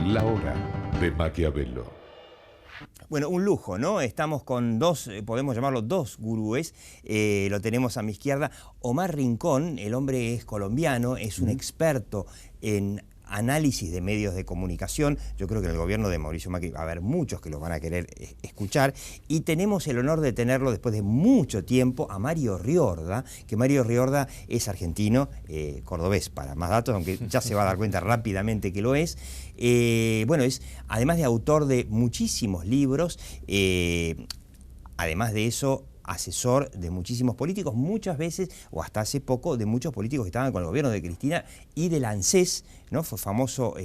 La hora de Maquiavelo. Bueno, un lujo, ¿no? Estamos con dos, podemos llamarlo dos gurúes. Lo tenemos a mi izquierda. Omar Rincón, el hombre es colombiano, es un experto en análisis de medios de comunicación. Yo creo que en el gobierno de Mauricio Macri va a haber muchos que los van a querer escuchar. Y tenemos el honor de tenerlo después de mucho tiempo a Mario Riorda, que Mario Riorda es argentino, cordobés para más datos, aunque ya se va a dar cuenta rápidamente que lo es. Bueno, es además de autor de muchísimos libros, además de eso, asesor de muchísimos políticos, muchas veces, o hasta hace poco, de muchos políticos que estaban con el gobierno de Cristina y del ANSES, ¿no? Fue famoso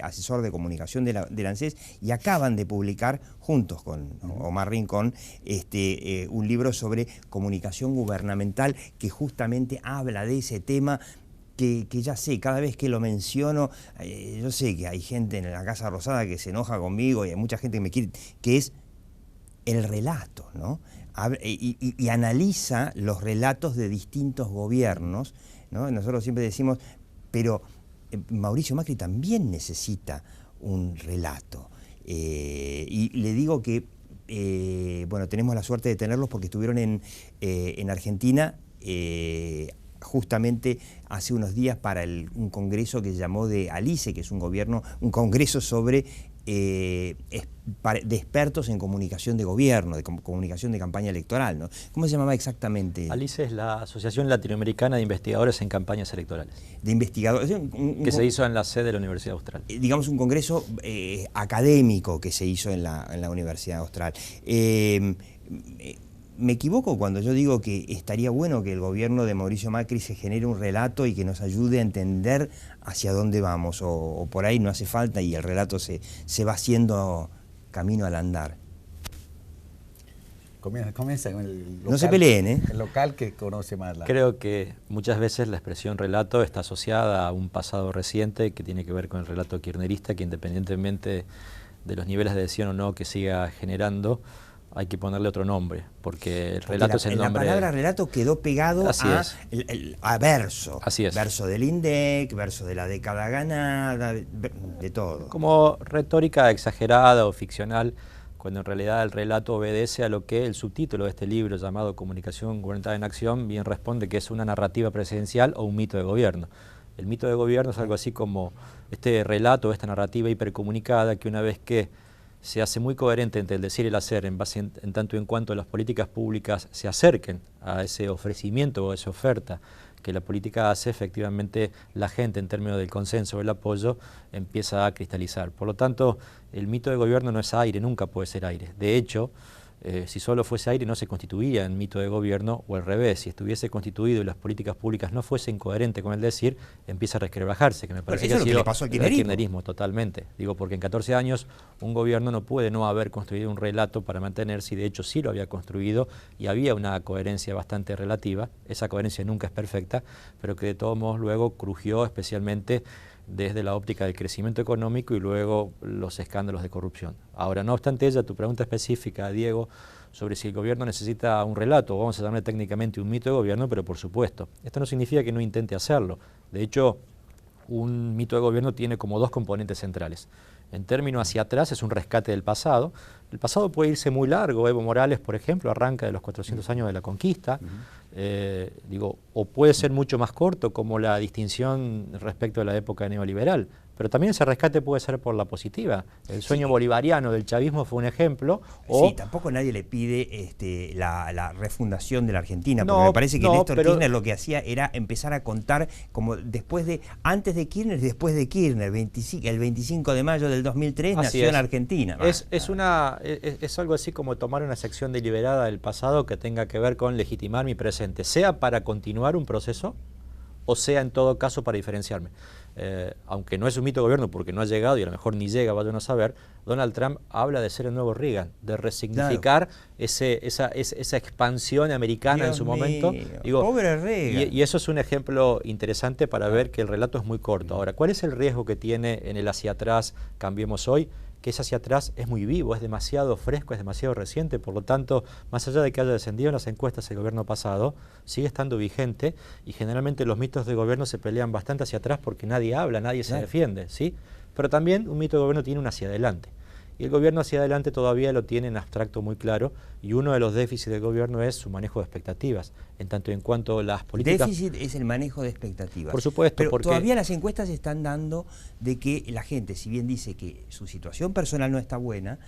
asesor de comunicación del ANSES, y acaban de publicar, juntos con Omar Rincón, un libro sobre comunicación gubernamental que justamente habla de ese tema. Que ya sé, cada vez que lo menciono, yo sé que hay gente en la Casa Rosada que se enoja conmigo y hay mucha gente que me quiere, que es el relato, ¿no? Y analiza los relatos de distintos gobiernos, ¿no? Nosotros siempre decimos, pero Mauricio Macri también necesita un relato. Y le digo que, bueno, tenemos la suerte de tenerlos porque estuvieron en Argentina, justamente hace unos días para un congreso que se llamó de ALICE, que es un congreso sobre de expertos en comunicación de gobierno, de comunicación de campaña electoral, ¿no? ¿Cómo se llamaba exactamente? ALICE es la Asociación Latinoamericana de Investigadores en Campañas Electorales. De investigadores. Que se hizo en la sede de la Universidad Austral. Digamos un congreso académico que se hizo en la Universidad Austral. ¿Me equivoco cuando yo digo que estaría bueno que el gobierno de Mauricio Macri se genere un relato y que nos ayude a entender hacia dónde vamos? O por ahí no hace falta y el relato se va haciendo camino al andar. Comienza con el local. No se peleen, ¿eh? El local que conoce más Creo que muchas veces la expresión relato está asociada a un pasado reciente que tiene que ver con el relato kirchnerista, que independientemente de los niveles de adhesión o no que siga generando, hay que ponerle otro nombre, porque el relato es el nombre. La palabra relato quedó pegado a verso. Así es. Verso del INDEC, verso de la década ganada, de todo. Como retórica exagerada o ficcional, cuando en realidad el relato obedece a lo que el subtítulo de este libro llamado Comunicación Gubernamental en Acción bien responde, que es una narrativa presidencial o un mito de gobierno. El mito de gobierno es algo así como este relato, esta narrativa hipercomunicada que una vez que se hace muy coherente entre el decir y el hacer en tanto y en cuanto las políticas públicas se acerquen a ese ofrecimiento o a esa oferta que la política hace, efectivamente la gente en términos del consenso o el apoyo empieza a cristalizar. Por lo tanto, el mito de gobierno no es aire, nunca puede ser aire. De hecho, si solo fuese aire no se constituiría en mito de gobierno, o al revés, si estuviese constituido y las políticas públicas no fuesen coherentes con el decir, empieza a resquebrajarse, que me parece que ha sido el kirchnerismo totalmente. Digo, porque en 14 años un gobierno no puede no haber construido un relato para mantenerse, y de hecho sí lo había construido y había una coherencia bastante relativa. Esa coherencia nunca es perfecta, pero que de todos modos luego crujió especialmente desde la óptica del crecimiento económico y luego los escándalos de corrupción. Ahora, no obstante ella, tu pregunta específica, Diego, sobre si el gobierno necesita un relato, vamos a llamarle técnicamente un mito de gobierno, pero por supuesto. Esto no significa que no intente hacerlo. De hecho, un mito de gobierno tiene como dos componentes centrales. En términos hacia atrás es un rescate del pasado. El pasado puede irse muy largo. Evo Morales, por ejemplo, arranca de los 400 años de la conquista. O puede ser mucho más corto, como la distinción respecto a la época neoliberal. Pero también ese rescate puede ser por la positiva. El sueño bolivariano del chavismo fue un ejemplo. Sí, tampoco nadie le pide la refundación de la Argentina, porque me parece que Néstor Kirchner lo que hacía era empezar a contar como antes de Kirchner y después de Kirchner. El 25 de mayo del 2003 nació en Argentina. Es algo así como tomar una sección deliberada del pasado que tenga que ver con legitimar mi presente, sea para continuar un proceso o sea en todo caso para diferenciarme. Aunque no es un mito de gobierno porque no ha llegado y a lo mejor ni llega, vayan a saber, Donald Trump habla de ser el nuevo Reagan, de resignificar esa expansión americana en su momento. Pobre Reagan. Y eso es un ejemplo interesante para ver que el relato es muy corto. Ahora, ¿cuál es el riesgo que tiene en el hacia atrás, cambiemos hoy? Que ese hacia atrás es muy vivo, es demasiado fresco, es demasiado reciente, por lo tanto, más allá de que haya descendido en las encuestas el gobierno pasado, sigue estando vigente y generalmente los mitos de gobierno se pelean bastante hacia atrás porque nadie habla, nadie se defiende, ¿sí? Pero también un mito de gobierno tiene un hacia adelante. Y el gobierno hacia adelante todavía lo tiene en abstracto muy claro, y uno de los déficits del gobierno es su manejo de expectativas, en tanto en cuanto las políticas... Déficit es el manejo de expectativas. Por supuesto, pero porque... todavía las encuestas están dando de que la gente, si bien dice que su situación personal no está buena,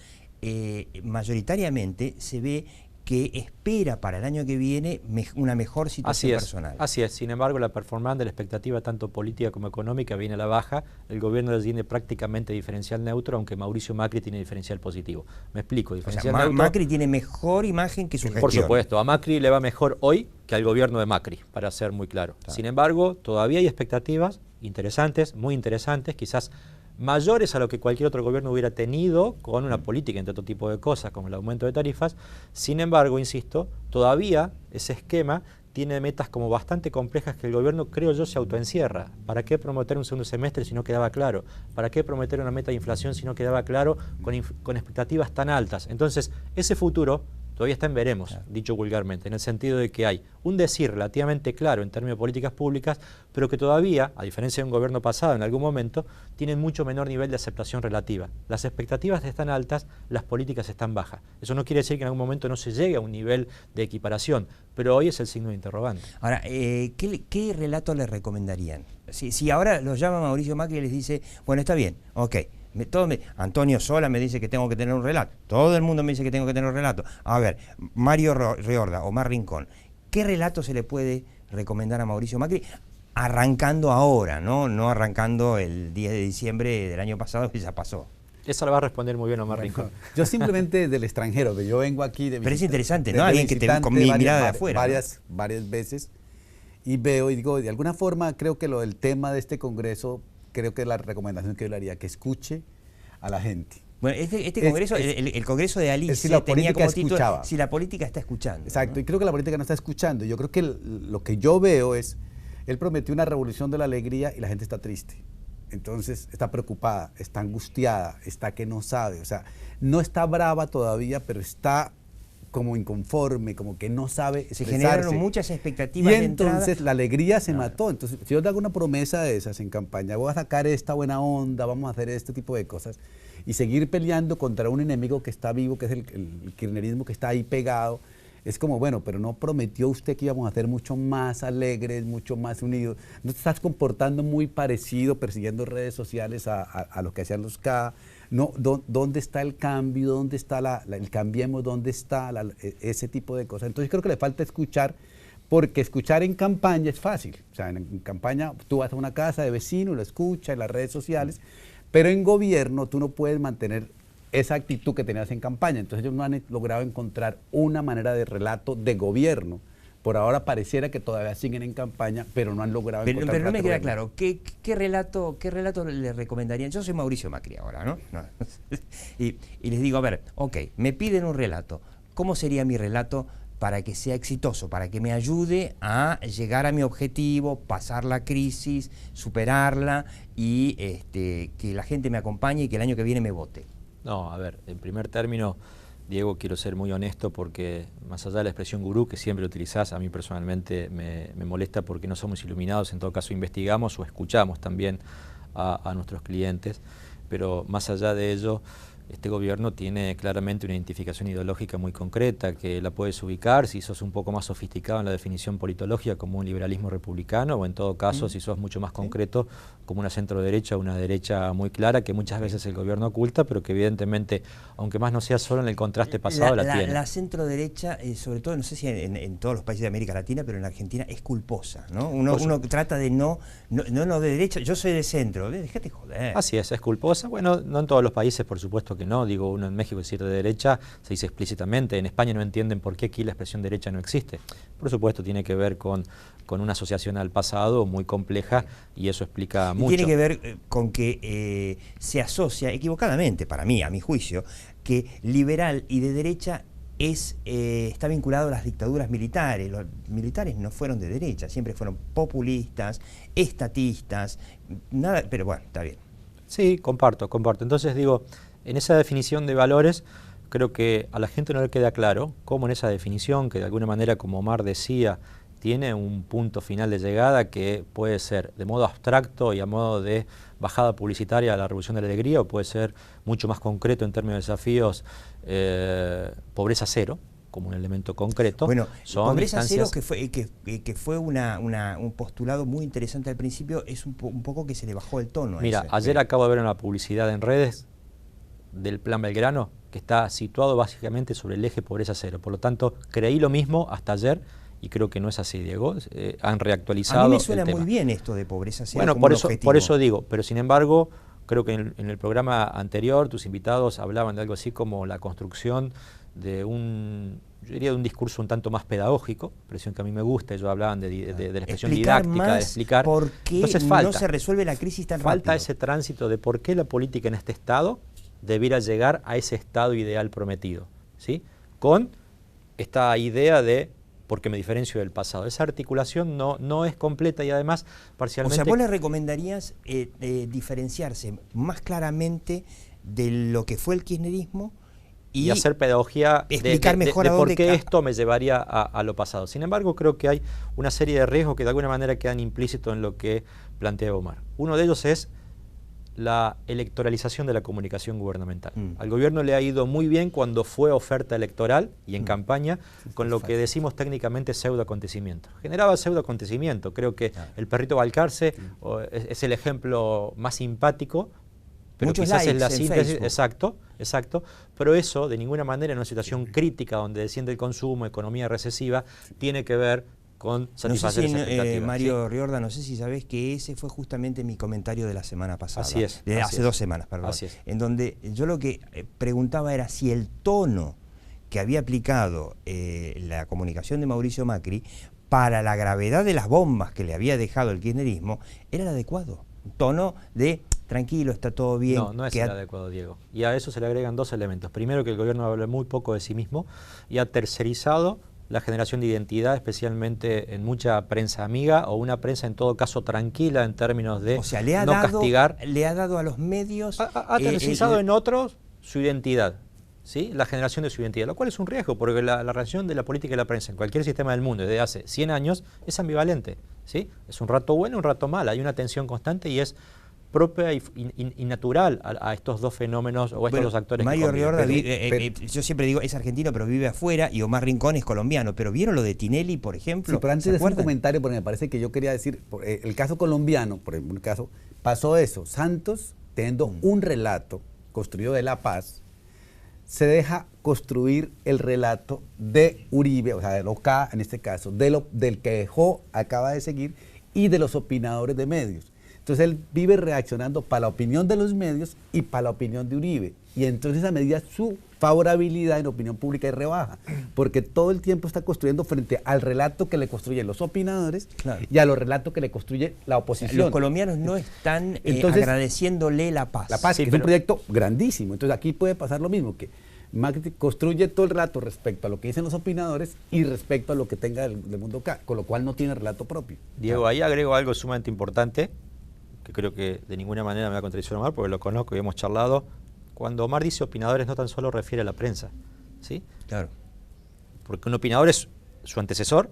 mayoritariamente se ve que espera para el año que viene una mejor situación personal. Así es, sin embargo la performance de la expectativa tanto política como económica viene a la baja, el gobierno tiene prácticamente diferencial neutro, aunque Mauricio Macri tiene diferencial positivo. Me explico, diferencial neutro... Macri tiene mejor imagen que su gestión. Por supuesto, a Macri le va mejor hoy que al gobierno de Macri, para ser muy claro. Sin embargo, todavía hay expectativas interesantes, muy interesantes, quizás mayores a lo que cualquier otro gobierno hubiera tenido con una política entre otro tipo de cosas, como el aumento de tarifas. Sin embargo, insisto, todavía ese esquema tiene metas como bastante complejas que el gobierno, creo yo, se autoencierra. ¿Para qué prometer un segundo semestre si no quedaba claro? ¿Para qué prometer una meta de inflación si no quedaba claro con expectativas tan altas? Entonces, ese futuro todavía está en veremos, dicho vulgarmente, en el sentido de que hay un decir relativamente claro en términos de políticas públicas, pero que todavía, a diferencia de un gobierno pasado en algún momento, tienen mucho menor nivel de aceptación relativa. Las expectativas están altas, las políticas están bajas. Eso no quiere decir que en algún momento no se llegue a un nivel de equiparación, pero hoy es el signo de interrogante. Ahora, ¿qué relato le recomendarían? Si ahora los llama Mauricio Macri y les dice, bueno, está bien, ok, Antonio Sola me dice que tengo que tener un relato, todo el mundo me dice que tengo que tener un relato. A ver, Mario Riorda, Omar Rincón, ¿qué relato se le puede recomendar a Mauricio Macri? Arrancando ahora, no arrancando el 10 de diciembre del año pasado, que ya pasó. Esa la va a responder muy bien Omar Rincón. Yo simplemente del extranjero, que yo vengo aquí de Pero es interesante, ¿no? Alguien que te ve con mi mirada de afuera. Varias veces, y veo y digo, de alguna forma creo que lo del tema de este congreso, creo que es la recomendación que yo le haría, que escuche a la gente. Bueno, este congreso, el congreso de Alice, si la tenía como título, escuchaba. Si la política está escuchando. Exacto, ¿no? y creo que la política no está escuchando. Yo creo que lo que yo veo es, él prometió una revolución de la alegría y la gente está triste. Entonces está preocupada, está angustiada, está que no sabe. O sea, no está brava todavía, pero está como inconforme, como que no sabe expresarse. Se generaron muchas expectativas y de entonces entrada. la alegría se mató. Entonces, si yo te hago una promesa de esas en campaña, voy a sacar esta buena onda, vamos a hacer este tipo de cosas, y seguir peleando contra un enemigo que está vivo, que es el kirchnerismo, que está ahí pegado, es como, bueno, pero no prometió usted que íbamos a ser mucho más alegres, mucho más unidos. No te estás comportando muy parecido, persiguiendo redes sociales a lo que hacían los K. No, ¿dónde está el cambio? ¿Dónde está el cambiemos? ¿Dónde está ese tipo de cosas? Entonces creo que le falta escuchar, porque escuchar en campaña es fácil. O sea, en campaña tú vas a una casa de vecino, lo escuchas en las redes sociales, pero en gobierno tú no puedes mantener esa actitud que tenías en campaña. Entonces ellos no han logrado encontrar una manera de relato de gobierno. Por ahora pareciera que todavía siguen en campaña, pero no han logrado encontrar. Pero no me queda claro, ¿qué relato le recomendarían? Yo soy Mauricio Macri ahora, ¿no? Y les digo, a ver, ok, me piden un relato. ¿Cómo sería mi relato para que sea exitoso, para que me ayude a llegar a mi objetivo, pasar la crisis, superarla y que la gente me acompañe y que el año que viene me vote? No, a ver, en primer término, Diego, quiero ser muy honesto porque más allá de la expresión gurú que siempre utilizás, a mí personalmente me molesta porque no somos iluminados, en todo caso investigamos o escuchamos también a nuestros clientes, pero más allá de ello, este gobierno tiene claramente una identificación ideológica muy concreta que la puedes ubicar si sos un poco más sofisticado en la definición politológica como un liberalismo republicano o en todo caso si sos mucho más concreto como una centro-derecha o una derecha muy clara que muchas veces el gobierno oculta pero que evidentemente, aunque más no sea solo en el contraste pasado, la tiene. La centro-derecha, sobre todo, no sé si en todos los países de América Latina, pero en Argentina es culposa, ¿no? Uno trata de no de derecha, yo soy de centro, déjate joder. Así es culposa. Bueno, no en todos los países, por supuesto que no. Digo, uno en México decir de derecha se dice explícitamente. En España no entienden por qué aquí la expresión derecha no existe. Por supuesto, tiene que ver con una asociación al pasado muy compleja y eso explica mucho. Tiene que ver con que se asocia equivocadamente, para mí, a mi juicio, que liberal y de derecha está vinculado a las dictaduras militares. Los militares no fueron de derecha, siempre fueron populistas, estatistas, nada, pero bueno, está bien. Sí, comparto. Entonces digo, en esa definición de valores, creo que a la gente no le queda claro cómo en esa definición, que de alguna manera, como Omar decía, tiene un punto final de llegada que puede ser de modo abstracto y a modo de bajada publicitaria a la Revolución de la Alegría, o puede ser mucho más concreto en términos de desafíos, pobreza cero, como un elemento concreto. Bueno, son pobreza cero, instancias... que fue un postulado muy interesante al principio, es un poco que se le bajó el tono. Mira, eso. ayer acabo de ver una publicidad en redes del Plan Belgrano que está situado básicamente sobre el eje pobreza cero. Por lo tanto, creí lo mismo hasta ayer y creo que no es así, Diego. Han reactualizado. A mí me suena el tema muy bien esto de pobreza cero. Bueno, como por eso digo, pero sin embargo, creo que en el programa anterior tus invitados hablaban de algo así como la construcción de yo diría de un discurso un tanto más pedagógico, expresión que a mí me gusta. Ellos hablaban de la expresión didáctica, de explicar por qué Entonces, no se resuelve la crisis tan rápido. Falta ese tránsito de por qué la política en este estado debiera llegar a ese estado ideal prometido, ¿sí? Con esta idea de por qué me diferencio del pasado. Esa articulación no es completa y además parcialmente... O sea, vos le recomendarías diferenciarse más claramente de lo que fue el kirchnerismo y hacer pedagogía explicar mejor de por qué esto me llevaría a lo pasado. Sin embargo, creo que hay una serie de riesgos que de alguna manera quedan implícitos en lo que plantea Omar. Uno de ellos es la electoralización de la comunicación gubernamental. Al gobierno le ha ido muy bien cuando fue oferta electoral y en campaña, con lo que decimos técnicamente pseudoacontecimiento. Generaba pseudoacontecimiento. Creo que el perrito Balcarce es el ejemplo más simpático, pero muchos quizás es la likes síntesis. en Exacto. Pero eso, de ninguna manera, en una situación crítica donde desciende el consumo, economía recesiva, tiene que ver con satisfacer esa expectativa. Mario ¿sí? Riorda, no sé si sabés que ese fue justamente mi comentario de la semana pasada. Así es. Hace 2 semanas, perdón. Así es. En donde yo lo que preguntaba era si el tono que había aplicado la comunicación de Mauricio Macri para la gravedad de las bombas que le había dejado el kirchnerismo era el adecuado. Un tono de tranquilo, está todo bien. No es el adecuado, Diego. Y a eso se le agregan 2 elementos. Primero, que el gobierno habla muy poco de sí mismo y ha tercerizado la generación de identidad, especialmente en mucha prensa amiga o una prensa en todo caso tranquila en términos de castigar. Le ha dado a los medios... Ha tercerizado en otros su identidad, ¿sí? La generación de su identidad, lo cual es un riesgo, porque la relación de la política y la prensa en cualquier sistema del mundo desde hace 100 años es ambivalente, ¿sí? Es un rato bueno, un rato mal, hay una tensión constante y es propia y natural a estos 2 fenómenos o a estos 2 actores. Mario Riorda, yo siempre digo, es argentino pero vive afuera, y Omar Rincón es colombiano, pero ¿vieron lo de Tinelli, por ejemplo? Sí, pero antes de hacer un comentario, porque me parece que yo quería decir, el caso colombiano, por ejemplo, el caso, pasó eso, Santos, teniendo un relato construido de la paz, se deja construir el relato de Uribe, o sea, de Loca, en este caso, del que dejó, acaba de seguir, y de los opinadores de medios. Entonces él vive reaccionando para la opinión de los medios y para la opinión de Uribe. Y entonces a medida su favorabilidad en opinión pública y rebaja, porque todo el tiempo está construyendo frente al relato que le construyen los opinadores y a los relatos que le construye la oposición. Los colombianos no están agradeciéndole la paz. La paz, sí, que es un proyecto grandísimo. Entonces aquí puede pasar lo mismo, que Macri construye todo el relato respecto a lo que dicen los opinadores y respecto a lo que tenga del mundo acá, con lo cual no tiene relato propio. Diego, ahí agrego algo sumamente importante, que creo que de ninguna manera me va a contradecir Omar, porque lo conozco y hemos charlado. Cuando Omar dice opinadores, no tan solo refiere a la prensa, ¿sí? Claro. Porque un opinador es su antecesor,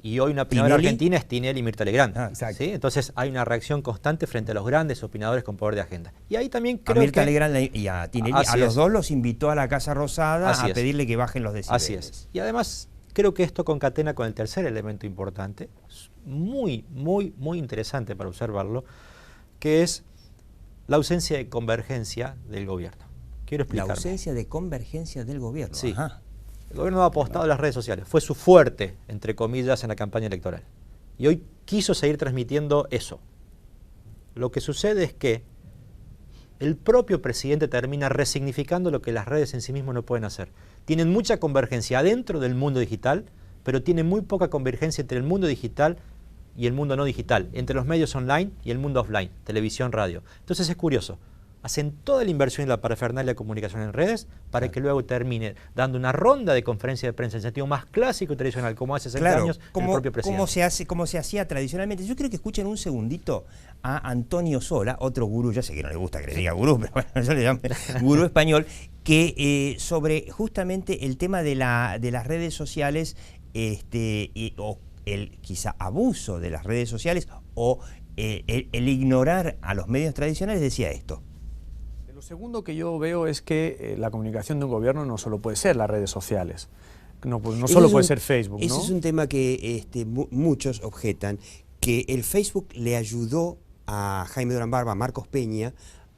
y hoy una opinadora argentina es Tinelli y Mirta Legrand. ¿Sí? Entonces hay una reacción constante frente a los grandes opinadores con poder de agenda. Y ahí también creo a Mirta Legrand y a Tinelli, a los dos los invitó a la Casa Rosada a pedirle que bajen los decibeles. Así es. Y además creo que esto concatena con el tercer elemento importante, muy interesante para observarlo, que es la ausencia de convergencia del gobierno. Quiero explicarme. La ausencia de convergencia del gobierno. Sí. Ajá. El gobierno ha apostado a las redes sociales. Fue su fuerte, entre comillas, en la campaña electoral. Y hoy quiso seguir transmitiendo eso. Lo que sucede es que el propio presidente termina resignificando lo que las redes en sí mismas no pueden hacer. Tienen mucha convergencia dentro del mundo digital, pero tienen muy poca convergencia entre el mundo digital y el mundo no digital, entre los medios online y el mundo offline, televisión, radio. Entonces es curioso, hacen toda la inversión en la parafernalia de comunicación en redes para que luego termine dando una ronda de conferencia de prensa en sentido más clásico y tradicional, como hace 60 años el propio presidente. Como se hacía tradicionalmente. Yo creo que escuchen un segundito a Antonio Sola, otro gurú, ya sé que no le gusta que le diga gurú, pero bueno, yo le llamo gurú español, que sobre justamente el tema de las redes sociales el quizá abuso de las redes sociales o el ignorar a los medios tradicionales, decía esto. Lo segundo que yo veo es que la comunicación de un gobierno no solo puede ser las redes sociales, no solo puede ser Facebook, ¿no? Ese es un tema que muchos objetan, que el Facebook le ayudó a Jaime Durán Barba, a Marcos Peña,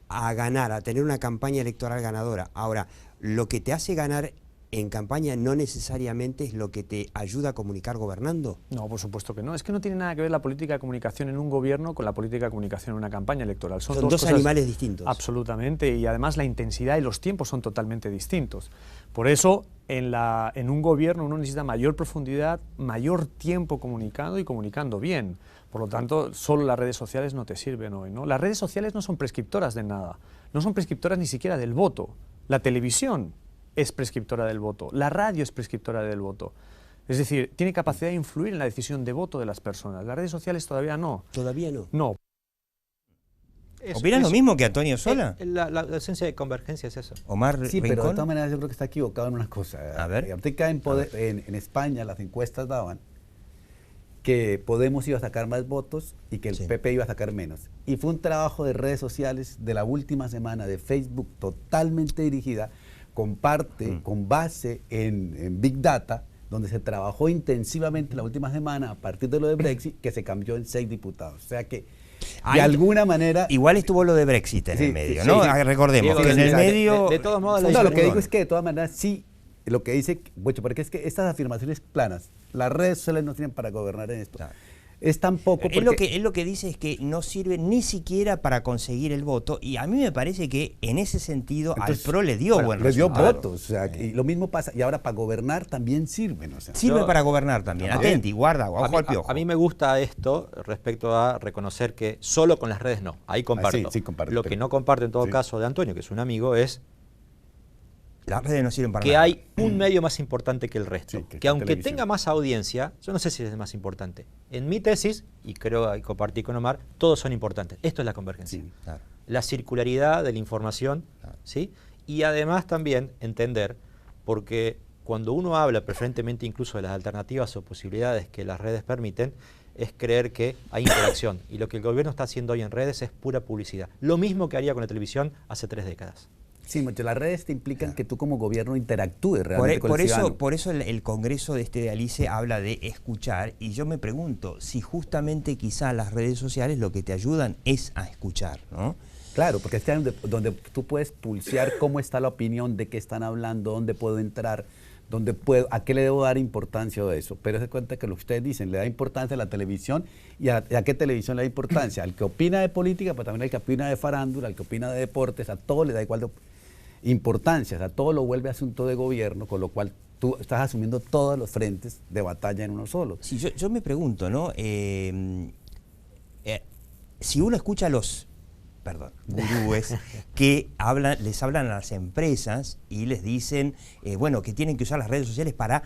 a ganar, a tener una campaña electoral ganadora. Ahora, lo que te hace ganar en campaña no necesariamente es lo que te ayuda a comunicar gobernando. No, por supuesto que no. Es que no tiene nada que ver la política de comunicación en un gobierno con la política de comunicación en una campaña electoral. Son dos dos cosas animales distintos. Absolutamente, y además la intensidad y los tiempos son totalmente distintos. Por eso, en un gobierno uno necesita mayor profundidad, mayor tiempo comunicando y comunicando bien. Por lo tanto, solo las redes sociales no te sirven hoy, ¿no? Las redes sociales no son prescriptoras de nada, no son prescriptoras ni siquiera del voto. La televisión es prescriptora del voto, la radio es prescriptora del voto. Es decir, tiene capacidad de influir en la decisión de voto de las personas. Las redes sociales todavía no. ¿Todavía no? No. ¿Opinas lo mismo que Antonio Sola? La esencia de convergencia es eso. Omar Sí, pero de Rincón. todas maneras yo creo que está equivocado en una cosa. A ver. Ahorita en España las encuestas daban que Podemos iba a sacar más votos y que el Sí. PP iba a sacar menos. Y fue un trabajo de redes sociales de la última semana de Facebook totalmente dirigida con base en Big Data, donde se trabajó intensivamente la última semana a partir de lo de Brexit, que se cambió en 6 diputados. O sea que de alguna manera... Igual estuvo lo de Brexit en Sí, el medio, sí, ¿no? sí. Recordemos Diego, que en el sí, medio... de todos modos, No, lo que Perdón. digo es que de todas maneras sí, lo que dice, porque es que estas afirmaciones planas, las redes sociales no tienen para gobernar en esto. Claro. Es tan poco Él lo que dice es que no sirve ni siquiera para conseguir el voto, y a mí me parece que en ese sentido Entonces, al PRO le dio bueno, buen les dio resultado. votos, o sea, y lo mismo pasa, y ahora para gobernar también sirven, o sea. Sirve Yo- para gobernar también. También. Atenti, guarda, ojo al piojo. A mí me gusta esto respecto a reconocer que solo con las redes no. Ahí comparto. sí, comparto, Lo que pero- no comparto en todo sí. caso de Antonio, que es un amigo, es Las redes no sirven para que nada. hay un medio más importante que el resto. Sí, que que la aunque televisión. tenga más audiencia, yo no sé si es el más importante. En mi tesis, y creo que compartí con Omar, todos son importantes. Esto es la convergencia. Sí. Claro. La circularidad de la información, Claro. ¿sí? Y además también entender, porque cuando uno habla preferentemente incluso de las alternativas o posibilidades que las redes permiten, es creer que hay interacción. Y lo que el gobierno está haciendo hoy en redes es pura publicidad. Lo mismo que haría con la televisión hace 3 décadas. Sí, mucho, las redes te implican que tú como gobierno interactúes realmente con Por el ciudadano. eso el congreso de Alice habla de escuchar, y yo me pregunto si justamente quizá las redes sociales lo que te ayudan es a escuchar, ¿no? Claro, porque es que hay donde tú puedes pulsear cómo está la opinión, de qué están hablando, dónde puedo entrar, a qué le debo dar importancia a eso. Pero se cuenta que lo que ustedes dicen, le da importancia a la televisión, y a qué televisión le da importancia. Al que opina de política, pero también al que opina de farándula, al que opina de deportes, a todo le da igual importancia, o sea, todo lo vuelve asunto de gobierno, con lo cual tú estás asumiendo todos los frentes de batalla en uno solo. Sí, yo me pregunto, ¿no? Si uno escucha a los gurúes que les hablan a las empresas y les dicen, bueno, que tienen que usar las redes sociales para,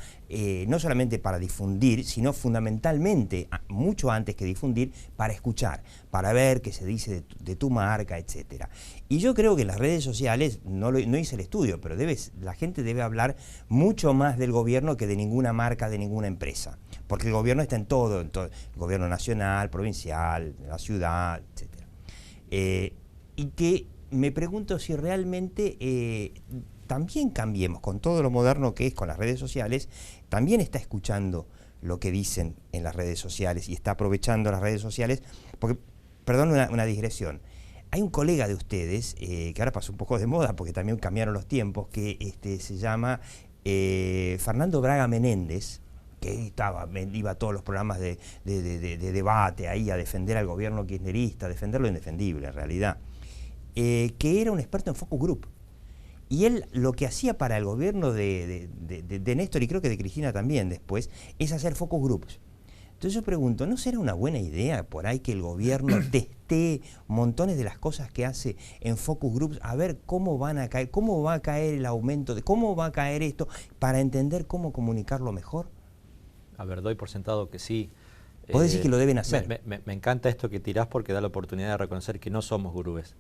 no solamente para difundir, sino fundamentalmente, mucho antes que difundir, para escuchar, para ver qué se dice de tu marca, etcétera. Y yo creo que en las redes sociales, no hice el estudio, pero la gente debe hablar mucho más del gobierno que de ninguna marca, de ninguna empresa. Porque el gobierno está en todo, el gobierno nacional, provincial, la ciudad, etcétera. Y que me pregunto si realmente también Cambiemos, con todo lo moderno que es con las redes sociales, también está escuchando lo que dicen en las redes sociales y está aprovechando las redes sociales, porque, perdón, una digresión, hay un colega de ustedes, que ahora pasó un poco de moda porque también cambiaron los tiempos, que se llama Fernando Braga Menéndez, que iba a todos los programas de debate ahí a defender al gobierno kirchnerista, a defender lo indefendible en realidad, que era un experto en focus group. Y él lo que hacía para el gobierno de Néstor, y creo que de Cristina también después, es hacer focus groups. Entonces yo pregunto, ¿no será una buena idea por ahí que el gobierno testee montones de las cosas que hace en focus groups, a ver cómo van a caer, cómo va a caer el aumento, cómo va a caer esto, para entender cómo comunicarlo mejor? A ver, doy por sentado que sí. Vos decís que lo deben hacer. Me encanta esto que tirás porque da la oportunidad de reconocer que no somos gurúes.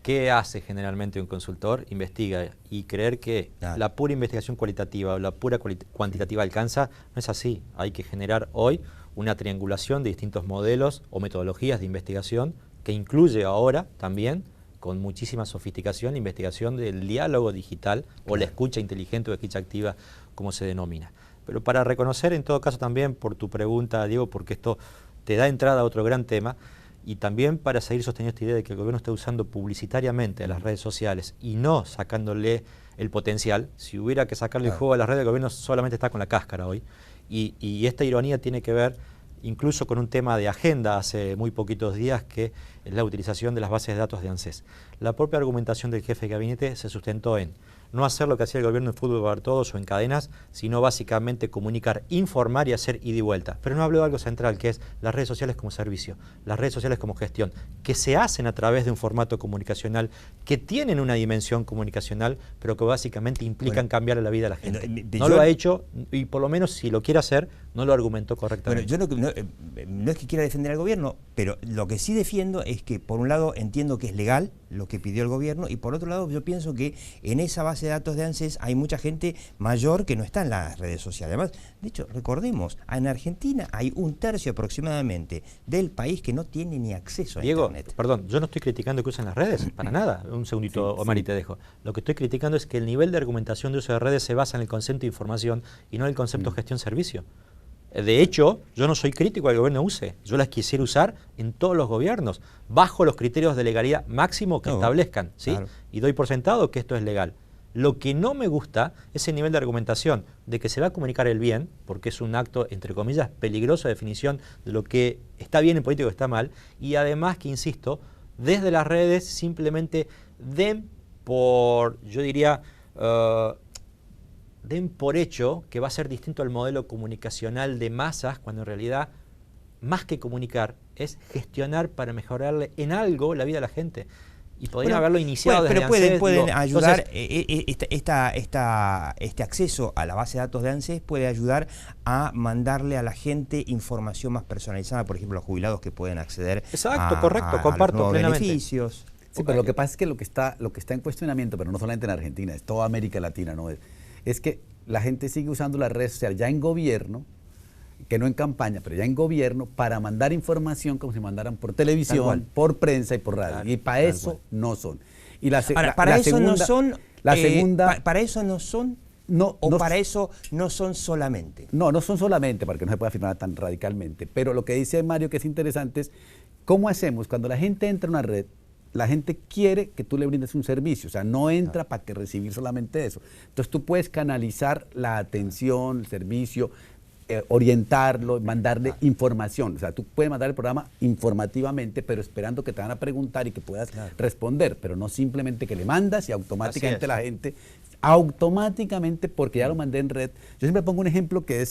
¿Qué hace generalmente un consultor? Investiga, y creer que Claro. la pura investigación cualitativa o la pura cuantitativa alcanza, no es así. Hay que generar hoy una triangulación de distintos modelos o metodologías de investigación que incluye ahora también, con muchísima sofisticación, investigación del diálogo digital o la escucha inteligente o escucha activa, como se denomina. Pero para reconocer en todo caso también por tu pregunta, Diego, porque esto te da entrada a otro gran tema, y también para seguir sosteniendo esta idea de que el gobierno está usando publicitariamente las redes sociales y no sacándole el potencial. Si hubiera que sacarle el juego a las redes, el gobierno solamente está con la cáscara hoy. Y esta ironía tiene que ver incluso con un tema de agenda hace muy poquitos días, que es la utilización de las bases de datos de ANSES. La propia argumentación del jefe de gabinete se sustentó en no hacer lo que hacía el gobierno en Fútbol para Todos o en Cadenas, sino básicamente comunicar, informar y hacer ida y vuelta. Pero no habló de algo central, que es las redes sociales como servicio, las redes sociales como gestión, que se hacen a través de un formato comunicacional, que tienen una dimensión comunicacional, pero que básicamente implican cambiar la vida de la gente. No lo ha hecho, y por lo menos si lo quiere hacer, no lo argumentó correctamente. Bueno, yo no es que quiera defender al gobierno, pero lo que sí defiendo es que, por un lado, entiendo que es legal lo que pidió el gobierno, y por otro lado, yo pienso que en esa base de datos de ANSES hay mucha gente mayor que no está en las redes sociales. Además, de hecho, recordemos, en Argentina hay 1/3 aproximadamente del país que no tiene ni acceso a Internet. Perdón, yo no estoy criticando que usen las redes, para nada. Un segundito, Omar, y te dejo. Lo que estoy criticando es que el nivel de argumentación de uso de redes se basa en el concepto de información y no en el concepto gestión-servicio. De hecho, yo no soy crítico al que el gobierno use, yo las quisiera usar en todos los gobiernos, bajo los criterios de legalidad máximo que establezcan, ¿sí? Claro. Y doy por sentado que esto es legal. Lo que no me gusta es el nivel de argumentación de que se va a comunicar el bien, porque es un acto, entre comillas, peligroso de definición de lo que está bien en político y está mal, y además que, insisto, desde las redes simplemente den por, yo diría, den por hecho que va a ser distinto al modelo comunicacional de masas, cuando en realidad, más que comunicar, es gestionar para mejorarle en algo la vida a la gente. Y podrían haberlo iniciado desde pero ANSES. Pueden ayudar, este acceso a la base de datos de ANSES puede ayudar a mandarle a la gente información más personalizada, por ejemplo, los jubilados que pueden acceder comparto los plenamente. Beneficios. Sí, pero lo que pasa es que lo que está en cuestionamiento, pero no solamente en Argentina, es toda América Latina, ¿no? Es que la gente sigue usando las redes sociales ya en gobierno, que no en campaña, pero ya en gobierno, para mandar información como si mandaran por televisión, por prensa y por radio. Claro, y para eso no son. Y para eso no son solamente. No son solamente, porque no se puede afirmar tan radicalmente. Pero lo que dice Mario, que es interesante, es cómo hacemos cuando la gente entra a una red. La gente quiere que tú le brindes un servicio, o sea, no entra para que recibir solamente eso. Entonces tú puedes canalizar la atención, el servicio, orientarlo, mandarle información. O sea, tú puedes mandar el programa informativamente, pero esperando que te van a preguntar y que puedas responder, pero no simplemente que le mandas y automáticamente la gente, porque ya lo mandé en red. Yo siempre pongo un ejemplo que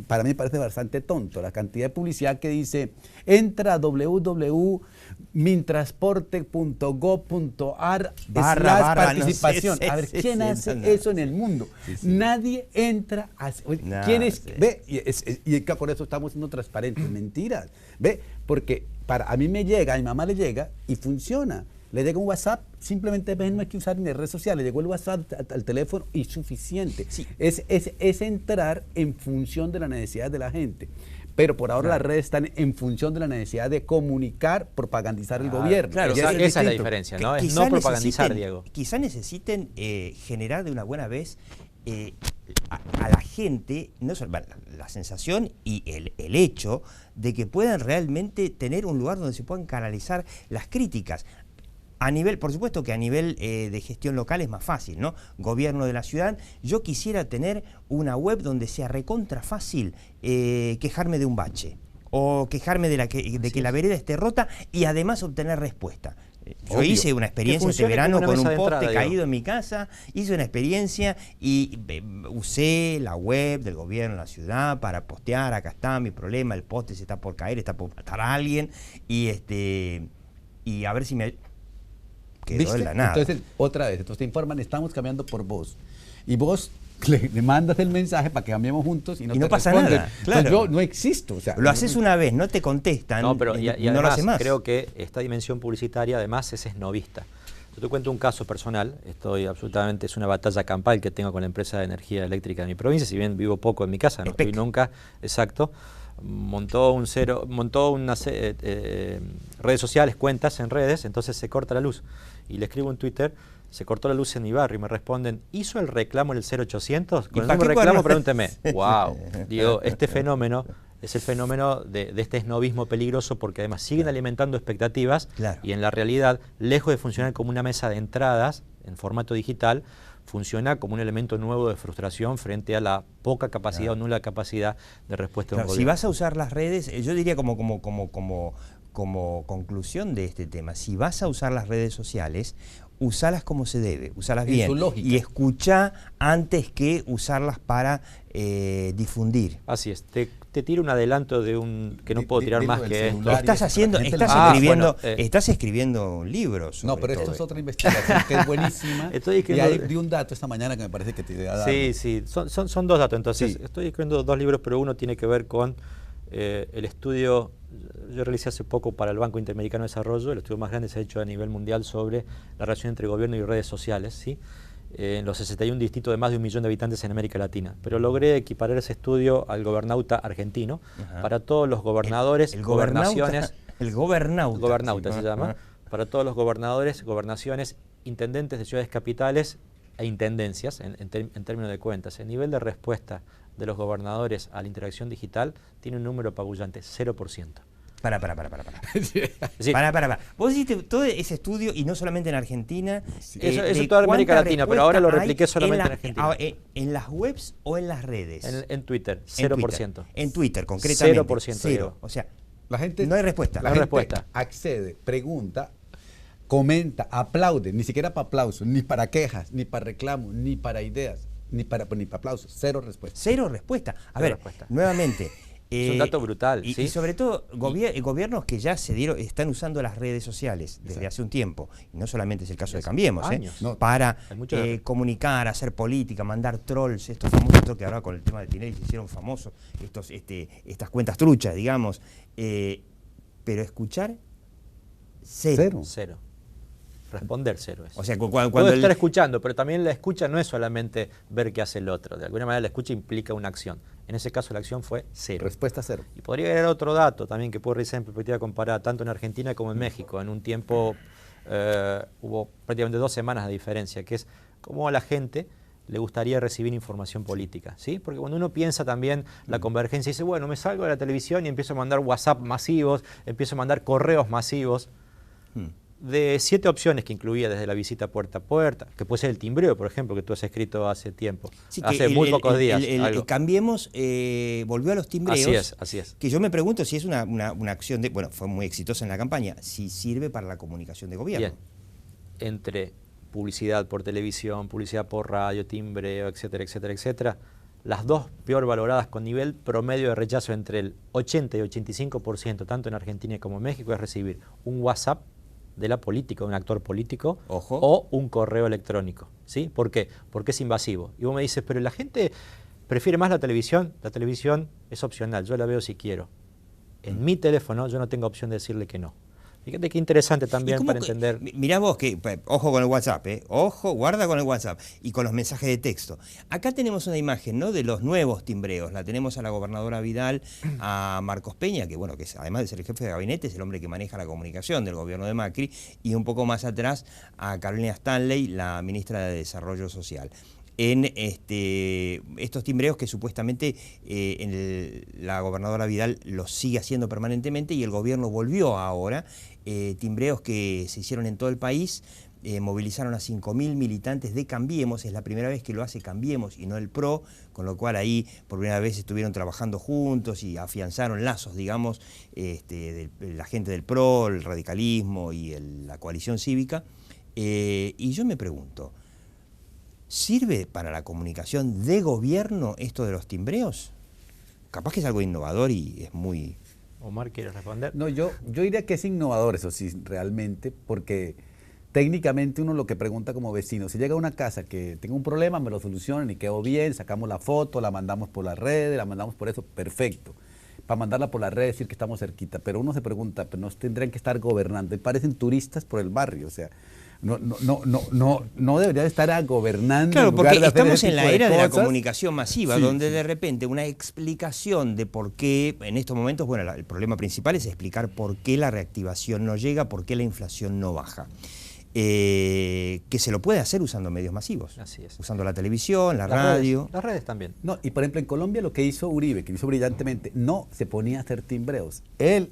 para mí me parece bastante tonto, la cantidad de publicidad que dice, entra a www.mintransporte.gov.ar /participación. A ver, ¿quién hace eso en el mundo? Nadie entra a... ¿Quién es? Ve, y por eso estamos siendo transparentes, mentiras. Ve, porque a mí me llega, a mi mamá le llega y funciona. Le llega un WhatsApp, simplemente no hay que usar ni redes sociales, le llegó el WhatsApp al teléfono y suficiente. Sí. Es entrar en función de la necesidad de la gente. Pero por ahora las redes están en función de la necesidad de comunicar, propagandizar el gobierno. Claro, esa es la diferencia, ¿no? Es no propagandizar, Diego. Quizá necesiten generar de una buena vez a la gente la sensación y el hecho de que puedan realmente tener un lugar donde se puedan canalizar las críticas. Por supuesto que a nivel de gestión local es más fácil, ¿no? Gobierno de la ciudad, yo quisiera tener una web donde sea recontra fácil quejarme de un bache o quejarme de que la vereda esté rota y además obtener respuesta. Yo hice una experiencia este verano con un poste caído en mi casa, hice una experiencia y usé la web del gobierno de la ciudad para postear, acá está mi problema, el poste se está por caer, está por matar a alguien y a ver si me... quedó en la nada. Entonces, otra vez, te informan, estamos cambiando por voz. Y vos le mandas el mensaje para que cambiemos juntos y no pasa responden. nada. Claro. Entonces, yo no existo. O sea, lo haces una vez, no te contestan, no, pero y no además, lo haces más. Creo que esta dimensión publicitaria además es esnovista. Yo te cuento un caso personal, es una batalla campal que tengo con la empresa de energía eléctrica de mi provincia, si bien vivo poco en mi casa, no estoy nunca, exacto. montó unas redes sociales, cuentas en redes, entonces se corta la luz. Y le escribo en Twitter, se cortó la luz en mi barrio, y me responden, ¿hizo el reclamo en el 0800? Con el mismo reclamo, pregúnteme. ¡Wow! Digo, este fenómeno es el fenómeno de este esnovismo peligroso, porque además siguen alimentando expectativas, y en la realidad, lejos de funcionar como una mesa de entradas en formato digital, funciona como un elemento nuevo de frustración frente a la poca capacidad o nula capacidad de respuesta de un gobierno. Si vas a usar las redes, yo diría como conclusión de este tema, si vas a usar las redes sociales, usalas como se debe, usalas bien y escucha antes que usarlas para difundir. Así es, te tiro un adelanto de que no puedo tirar más que esto. Estás escribiendo un libro. No, pero esto es otra investigación que es buenísima. Y ahí di un dato esta mañana que me parece que te da. Sí, son dos datos. Entonces, estoy escribiendo dos libros, pero uno tiene que ver con el estudio. Yo realicé hace poco para el Banco Interamericano de Desarrollo, el estudio más grande se ha hecho a nivel mundial sobre la relación entre gobierno y redes sociales, ¿sí? En los 61 distritos de más de 1 millón de habitantes en América Latina. Pero logré equiparar ese estudio al gobernauta argentino para todos los gobernadores, gobernaciones. El gobernauta. Gobernauta se llama. Para todos los gobernadores, gobernaciones, intendentes de ciudades capitales e intendencias, en términos de cuentas. El nivel de respuesta de los gobernadores a la interacción digital tiene un número apabullante, 0%. Para. Vos hiciste todo ese estudio y no solamente en Argentina. Eso en toda América Latina, pero ahora lo repliqué solamente en Argentina. ¿En las webs o en las redes? En Twitter, 0%. En Twitter, concretamente. 0%. Cero. O sea, la gente, no hay respuesta. La gente accede, pregunta, comenta, aplaude, ni siquiera para aplausos, ni para quejas, ni para reclamos, ni para ideas, ni para aplausos. Cero respuesta. Cero respuesta. A ver, nuevamente. Es un dato brutal. Y sobre todo gobiernos que ya están usando las redes sociales desde hace un tiempo, y no solamente es el caso de Cambiemos, para comunicar, hacer política, mandar trolls, estos famosos trolls que ahora con el tema de Tinelli se hicieron famosos, estas cuentas truchas, digamos, pero escuchar, cero. Responder cero. O sea, cuando puedo estar escuchando, pero también la escucha no es solamente ver qué hace el otro. De alguna manera la escucha implica una acción. En ese caso la acción fue cero. Respuesta cero. Y podría haber otro dato también que puedo revisar en perspectiva comparada, tanto en Argentina como en México. En un tiempo hubo prácticamente 2 semanas de diferencia, que es cómo a la gente le gustaría recibir información política, ¿sí? Porque cuando uno piensa también la convergencia y dice, bueno, me salgo de la televisión y empiezo a mandar WhatsApp masivos, empiezo a mandar correos masivos. De 7 opciones que incluía desde la visita puerta a puerta, que puede ser el timbreo, por ejemplo, que tú has escrito hace tiempo, hace muy pocos días. Cambiemos volvió a los timbreos. Así es. Que yo me pregunto si es una acción bueno, fue muy exitosa en la campaña, si sirve para la comunicación de gobierno. Bien. Entre publicidad por televisión, publicidad por radio, timbreo, etcétera, etcétera, etcétera, las dos peor valoradas con nivel promedio de rechazo entre el 80 y 85%, tanto en Argentina como en México, es recibir un WhatsApp de la política, de un actor político, o un correo electrónico. ¿Sí? ¿Por qué? Porque es invasivo. Y vos me dices, pero la gente prefiere más la televisión es opcional, yo la veo si quiero. En mi teléfono yo no tengo opción de decirle que no. Fíjate qué interesante también para entender. Mirá vos, que ojo con el WhatsApp, ojo, guarda con el WhatsApp y con los mensajes de texto. Acá tenemos una imagen, ¿no?, de los nuevos timbreos. La tenemos a la gobernadora Vidal, a Marcos Peña, que bueno, que además de ser el jefe de gabinete, es el hombre que maneja la comunicación del gobierno de Macri, y un poco más atrás a Carolina Stanley, la ministra de Desarrollo Social. En estos timbreos que supuestamente la gobernadora Vidal los sigue haciendo permanentemente y el gobierno volvió ahora, timbreos que se hicieron en todo el país, movilizaron a 5.000 militantes de Cambiemos, es la primera vez que lo hace Cambiemos y no el PRO, con lo cual ahí por primera vez estuvieron trabajando juntos y afianzaron lazos, digamos, de la gente del PRO, el radicalismo y la coalición cívica, y yo me pregunto, ¿sirve para la comunicación de gobierno esto de los timbreos? Capaz que es algo innovador y es muy... Omar, ¿quieres responder? No, yo diría que es innovador, eso sí, realmente, porque técnicamente uno lo que pregunta como vecino, si llega a una casa que tenga un problema, me lo solucionan y quedó bien, sacamos la foto, la mandamos por las redes, la mandamos por eso, perfecto. Para mandarla por las redes, decir que estamos cerquita, pero uno se pregunta, pero nos tendrían que estar gobernando, y parecen turistas por el barrio, o sea... no debería estar gobernando. Claro, en lugar porque de hacer estamos ese en la tipo era de la cosas. comunicación masiva, Sí, donde sí. de repente una explicación de por qué, en estos momentos, bueno, el problema principal es explicar por qué la reactivación no llega, por qué la inflación no baja. Que se lo puede hacer usando medios masivos. Así es. Usando la televisión, la Las radio. redes, las redes también. No, y por ejemplo en Colombia lo que hizo Uribe, que lo hizo brillantemente, no se ponía a hacer timbreos. Él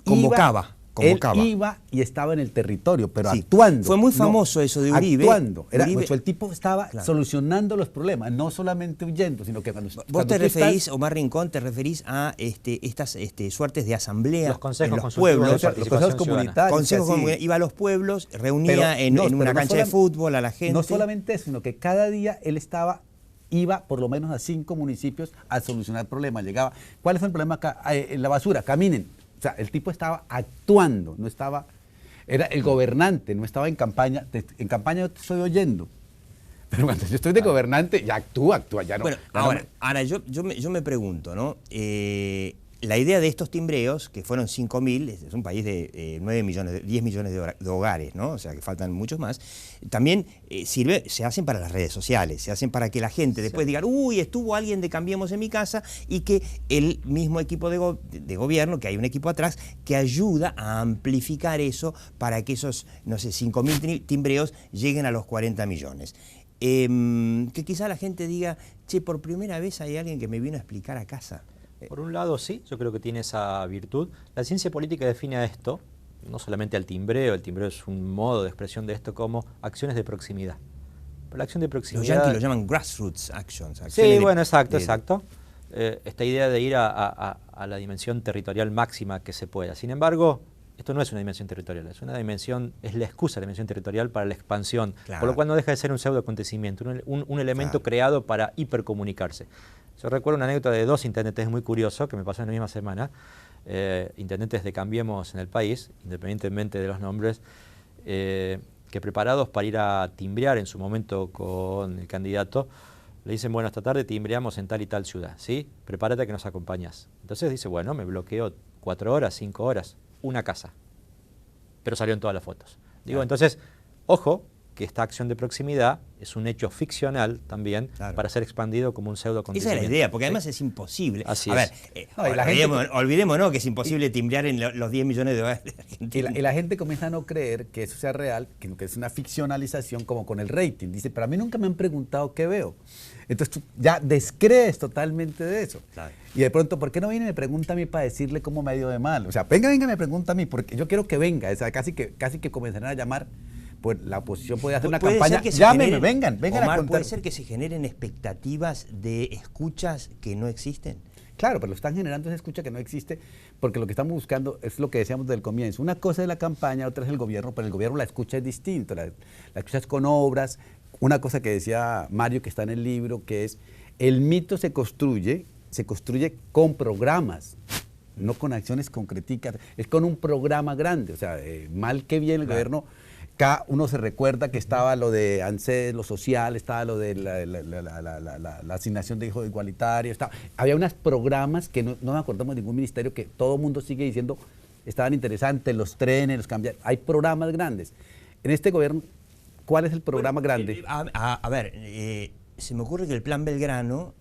Convocaba. Él iba y estaba en el territorio, pero Sí, actuando. fue muy famoso eso de Uribe. Actuando. Uribe- Pues, el tipo estaba Claro. solucionando los problemas, no solamente huyendo, sino que cuando Vos cuando te tú referís, estás- Omar Rincón, te referís a estas suertes de asamblea Los consejos en los consultivos pueblos. de los participación consejos ciudadana. comunitarios. Consejos así. comunitarios, iba a los pueblos, reunía Pero en no, una pero no cancha de solam- fútbol a la gente. No solamente eso, sino que cada día él iba por lo menos a 5 municipios a solucionar problemas. Llegaba, ¿cuál es el problema acá? En la basura, caminen. O sea, el tipo estaba actuando, no estaba, era el gobernante, no estaba en campaña. En campaña yo te estoy oyendo. Pero cuando yo estoy de gobernante, ya actúa, ya no. Bueno, ya no ahora yo me pregunto, ¿no? La idea de estos timbreos, que fueron 5.000, es un país de 9 millones, 10 millones de hogares, ¿no? O sea, que faltan muchos más, también se hacen para las redes sociales, se hacen para que la gente después diga, uy, estuvo alguien de Cambiemos en mi casa, y que el mismo equipo de gobierno, que hay un equipo atrás, que ayuda a amplificar eso para que esos, no sé, 5.000 timbreos lleguen a los 40 millones. Que quizá la gente diga, che, por primera vez hay alguien que me vino a explicar a casa. Por un lado, sí, yo creo que tiene esa virtud. La ciencia política define a esto, no solamente al timbreo, el timbreo es un modo de expresión de esto como acciones de proximidad. Pero la acción de Los proximidad... yanquis lo llaman grassroots actions. Sí, acciones de- bueno, exacto, de- exacto. Esta idea de ir a la dimensión territorial máxima que se pueda. Sin embargo, esto no es una dimensión territorial, es la excusa de la dimensión territorial para la expansión, Claro. por lo cual no deja de ser un pseudo acontecimiento, un elemento Claro. creado para hipercomunicarse. Yo recuerdo una anécdota de 2 intendentes muy curioso que me pasó en la misma semana, intendentes de Cambiemos en el país, independientemente de los nombres, que preparados para ir a timbrear en su momento con el candidato, le dicen, bueno, esta tarde timbreamos en tal y tal ciudad, ¿sí? Prepárate que nos acompañas. Entonces dice, bueno, me bloqueo 4 horas, 5 horas, una casa. Pero salió en todas las fotos. Digo, Claro. entonces, ojo, que esta acción de proximidad es un hecho ficcional también Claro. para ser expandido como un pseudo Esa acontecimiento. es la idea, porque ¿sí? además es imposible. Así a ver, es. No, y la gente- olvidémonos que es imposible timbrear en los 10 millones de hogares de Argentina. Y la gente comienza a no creer que eso sea real, que es una ficcionalización como con el rating. Dice, pero a mí nunca me han preguntado qué veo. Entonces tú ya descrees totalmente de eso. Claro. Y de pronto, ¿por qué no viene y me pregunta a mí para decirle cómo me ha ido de mal? O sea, venga, me pregunta a mí, porque yo quiero que venga. O sea, casi que comenzarán a llamar, pues la oposición puede hacer una Puede campaña. ser que se Llámenme, generen, vengan Omar, a contar. puede ser que se generen expectativas de escuchas que no existen. Claro, pero lo están generando esa escucha que no existe, porque lo que estamos buscando es lo que decíamos del comienzo. Una cosa es la campaña, otra es el gobierno, pero el gobierno la escucha es distinto, la escucha es con obras. Una cosa que decía Mario, que está en el libro, que es, el mito se construye con programas, no con acciones concreticas, es con un programa grande. O sea, mal que bien el gobierno, cada uno se recuerda que estaba lo de ANSES, lo social, estaba lo de la asignación de hijos igualitario, había unos programas que no nos acordamos de ningún ministerio, que todo el mundo sigue diciendo estaban interesantes, los trenes, los cambiar. Hay programas grandes. En este gobierno, ¿cuál es el programa grande? A ver, se me ocurre que el Plan Belgrano...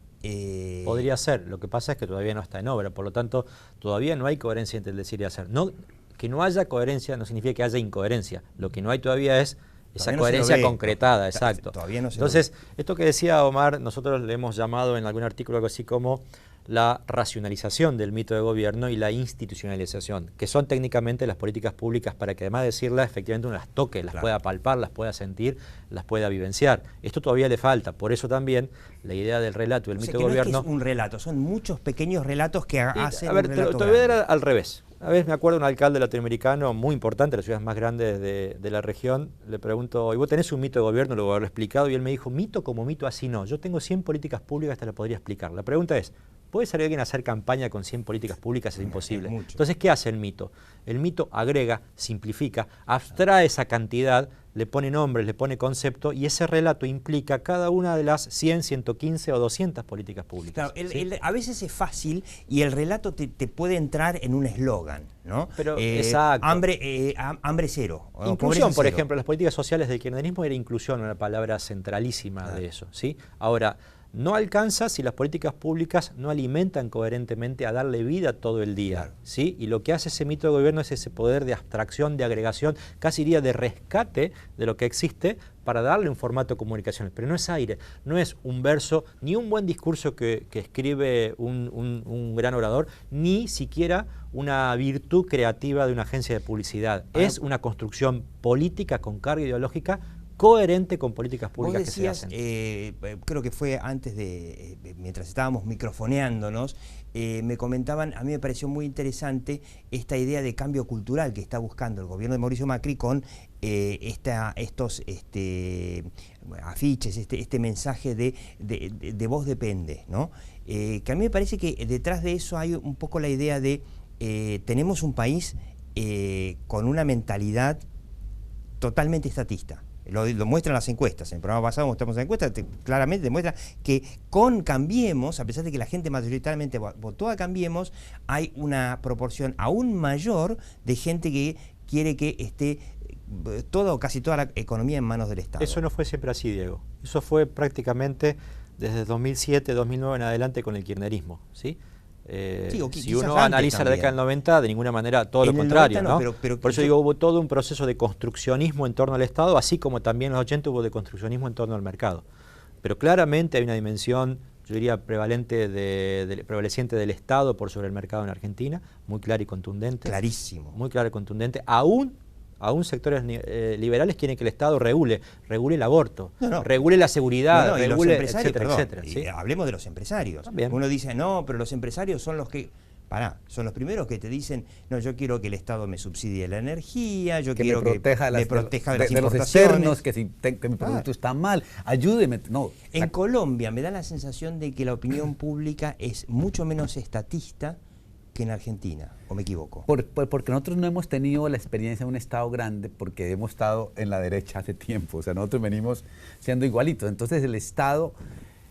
Podría ser, lo que pasa es que todavía no está en obra, por lo tanto, todavía no hay coherencia entre el decir y hacer. No, que no haya coherencia no significa que haya incoherencia, lo que no hay todavía es esa Todavía no se lo coherencia ve. concretada, exacto. Todavía no se lo Entonces, esto que decía Omar, nosotros le hemos llamado en algún artículo algo así como la racionalización del mito de gobierno y la institucionalización, que son técnicamente las políticas públicas para que además de decirlas, efectivamente uno las toque, las Claro. pueda palpar, las pueda sentir, las pueda vivenciar. Esto todavía le falta, por eso también la idea del relato y el O sea, mito que de no es que gobierno... es un relato, son muchos pequeños relatos que hacen A ver, un te relato lo voy a dar grande. al revés. Una vez me acuerdo de un alcalde latinoamericano muy importante, de las ciudades más grandes de la región, le pregunto, ¿y vos tenés un mito de gobierno? Lo he explicado y él me dijo, mito como mito así no. Yo tengo 100 políticas públicas, te la podría explicar. La pregunta es, ¿Puede salir alguien a hacer campaña con 100 políticas públicas? Es imposible. mucho. Entonces, ¿qué hace el mito? El mito agrega, simplifica, abstrae esa cantidad, le pone nombres, le pone concepto, y ese relato implica cada una de las 100, 115 o 200 políticas públicas. Claro, ¿sí? a veces es fácil y el relato te puede entrar en un eslogan, ¿no? Pero, exacto. Hambre cero. o Inclusión, pobreza por cero. ejemplo, las políticas sociales del kirchnerismo era inclusión, una palabra centralísima de eso, ¿sí? Ahora, no alcanza si las políticas públicas no alimentan coherentemente a darle vida todo el día, Claro. ¿sí? Y lo que hace ese mito de gobierno es ese poder de abstracción, de agregación, casi diría de rescate de lo que existe para darle un formato de comunicación. Pero no es aire, no es un verso, ni un buen discurso que escribe un gran orador, ni siquiera una virtud creativa de una agencia de publicidad. Es una construcción política con carga ideológica coherente con políticas públicas Vos decías, que se hacen. creo que fue antes mientras estábamos microfoneándonos, me comentaban, a mí me pareció muy interesante esta idea de cambio cultural que está buscando el gobierno de Mauricio Macri con estos afiches, este mensaje de vos depende, ¿no? Que a mí me parece que detrás de eso hay un poco la idea de tenemos un país con una mentalidad totalmente estatista. Lo muestran las encuestas. En el programa pasado mostramos las encuestas, claramente demuestra que con Cambiemos, a pesar de que la gente mayoritariamente votó a Cambiemos, hay una proporción aún mayor de gente que quiere que esté toda o casi toda la economía en manos del Estado. Eso no fue siempre así, Diego. Eso fue prácticamente desde 2007, 2009 en adelante con el kirchnerismo, ¿sí? Sí, si uno analiza la década del 90, de ninguna manera todo lo contrario, ¿no? Por eso digo, hubo todo un proceso de construccionismo en torno al Estado, así como también en los 80 hubo de construccionismo en torno al mercado. Pero claramente hay una dimensión, yo diría, prevaleciente del Estado por sobre el mercado en Argentina, muy clara y contundente. Clarísimo. Muy clara y contundente. Aún sectores liberales quieren que el Estado regule el aborto, regule la seguridad, regule, etcétera, etcétera. ¿sí? Hablemos de los empresarios. También. Uno dice, no, pero los empresarios son los que... son los primeros que te dicen, no, yo quiero que el Estado me subsidie la energía, yo quiero que me proteja de las importaciones. De los externos, que mi producto está mal, ayúdeme. No. En Colombia me da la sensación de que la opinión pública es mucho menos estatista que en Argentina, ¿o me equivoco? Porque nosotros no hemos tenido la experiencia de un Estado grande porque hemos estado en la derecha hace tiempo, o sea, nosotros venimos siendo igualitos, entonces el Estado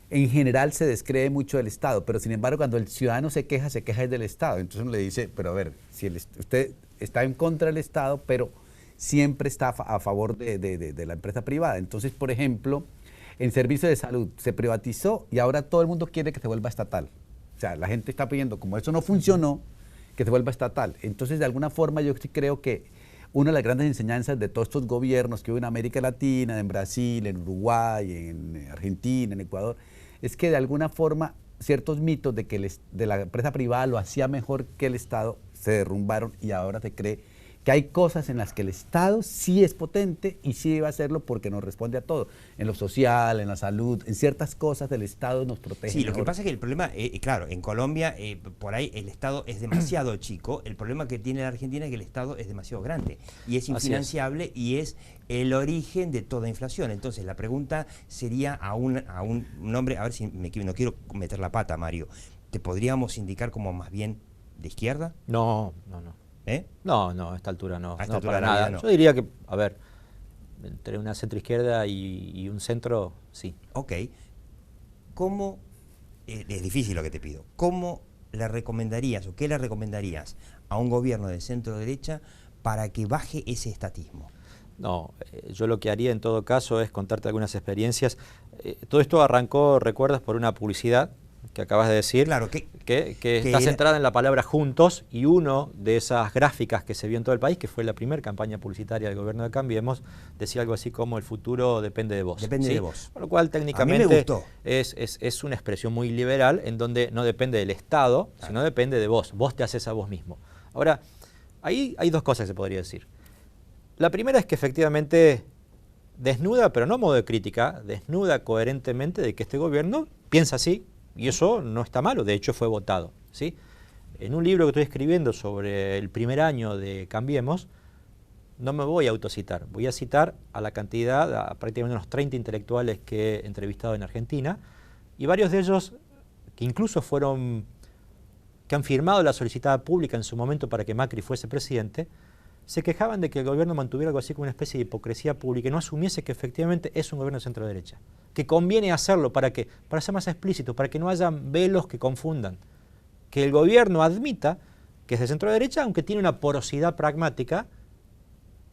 en general se descree mucho del Estado, pero sin embargo cuando el ciudadano se queja del Estado, entonces uno le dice, pero a ver, si usted está en contra del Estado, pero siempre está a favor de la empresa privada, entonces por ejemplo, en servicio de salud se privatizó y ahora todo el mundo quiere que se vuelva estatal. O sea, la gente está pidiendo, como eso no funcionó, que se vuelva estatal. Entonces, de alguna forma, yo sí creo que una de las grandes enseñanzas de todos estos gobiernos que hubo en América Latina, en Brasil, en Uruguay, en Argentina, en Ecuador, es que de alguna forma ciertos mitos de que de la empresa privada lo hacía mejor que el Estado se derrumbaron y ahora se cree que hay cosas en las que el Estado sí es potente y sí debe hacerlo porque nos responde a todo. En lo social, en la salud, en ciertas cosas el Estado nos protege. Sí, lo que pasa es que el problema, claro, en Colombia por ahí el Estado es demasiado chico, el problema que tiene la Argentina es que el Estado es demasiado grande y es infinanciable y es el origen de toda inflación. Entonces la pregunta sería a un hombre, a ver si no quiero meter la pata, Mario, ¿te podríamos indicar como más bien de izquierda? No. No, a esta altura no. A esta no, altura para de la nada. vida no. Yo diría que, a ver, entre una centroizquierda y un centro, sí. Ok. ¿Cómo, es difícil lo que te pido, cómo le recomendarías o qué le recomendarías a un gobierno de centro-derecha para que baje ese estatismo? No, yo lo que haría en todo caso es contarte algunas experiencias. Todo esto arrancó, recuerdas, por una publicidad que acabas de decir, claro, que está centrada en la palabra juntos, y uno de esas gráficas que se vio en todo el país, que fue la primera campaña publicitaria del gobierno de Cambiemos, decía algo así como el futuro depende de vos. Depende ¿sí? de vos. Con lo cual técnicamente a mí me gustó. Es una expresión muy liberal en donde no depende del Estado, sino depende de vos. Vos te haces a vos mismo. Ahora, ahí hay dos cosas que se podría decir. La primera es que efectivamente desnuda, pero no a modo de crítica, desnuda coherentemente de que este gobierno piensa así, y eso no está malo, de hecho fue votado, ¿sí? En un libro que estoy escribiendo sobre el primer año de Cambiemos, no me voy a autocitar, voy a citar a la cantidad, a prácticamente unos 30 intelectuales que he entrevistado en Argentina, y varios de ellos que incluso que han firmado la solicitada pública en su momento para que Macri fuese presidente, se quejaban de que el gobierno mantuviera algo así como una especie de hipocresía pública y no asumiese que efectivamente es un gobierno de centro-derecha. Que conviene hacerlo, ¿para qué? Para ser más explícito, para que no haya velos que confundan. Que el gobierno admita que es de centro-derecha, aunque tiene una porosidad pragmática,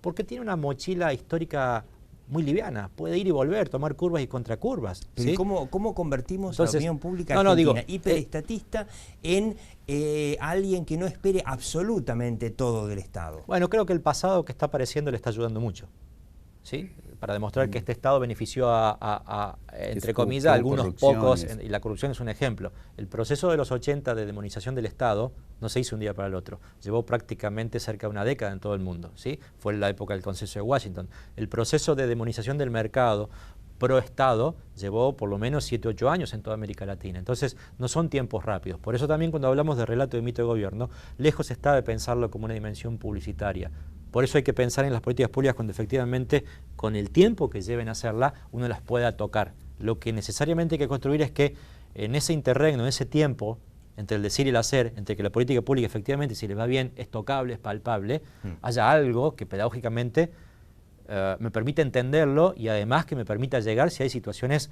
porque tiene una mochila histórica muy liviana, puede ir y volver, tomar curvas y contracurvas. Pero ¿sí? ¿cómo convertimos Entonces, la opinión pública no, argentina digo, hiperestatista en alguien que no espere absolutamente todo del Estado? Bueno, creo que el pasado que está apareciendo le está ayudando mucho, ¿sí? Para demostrar que este Estado benefició entre comillas, a algunos pocos, y la corrupción es un ejemplo. El proceso de los 80 de demonización del Estado no se hizo un día para el otro, llevó prácticamente cerca de una década en todo el mundo, ¿sí? Fue en la época del Consenso de Washington. El proceso de demonización del mercado pro-Estado llevó por lo menos 7 u 8 años en toda América Latina. Entonces, no son tiempos rápidos. Por eso también cuando hablamos de relato de mito de gobierno, lejos está de pensarlo como una dimensión publicitaria. Por eso hay que pensar en las políticas públicas cuando efectivamente, con el tiempo que lleven a hacerla, uno las pueda tocar. Lo que necesariamente hay que construir es que en ese interregno, en ese tiempo, entre el decir y el hacer, entre que la política pública efectivamente, si le va bien, es tocable, es palpable, haya algo que pedagógicamente me permita entenderlo y además que me permita llegar si hay situaciones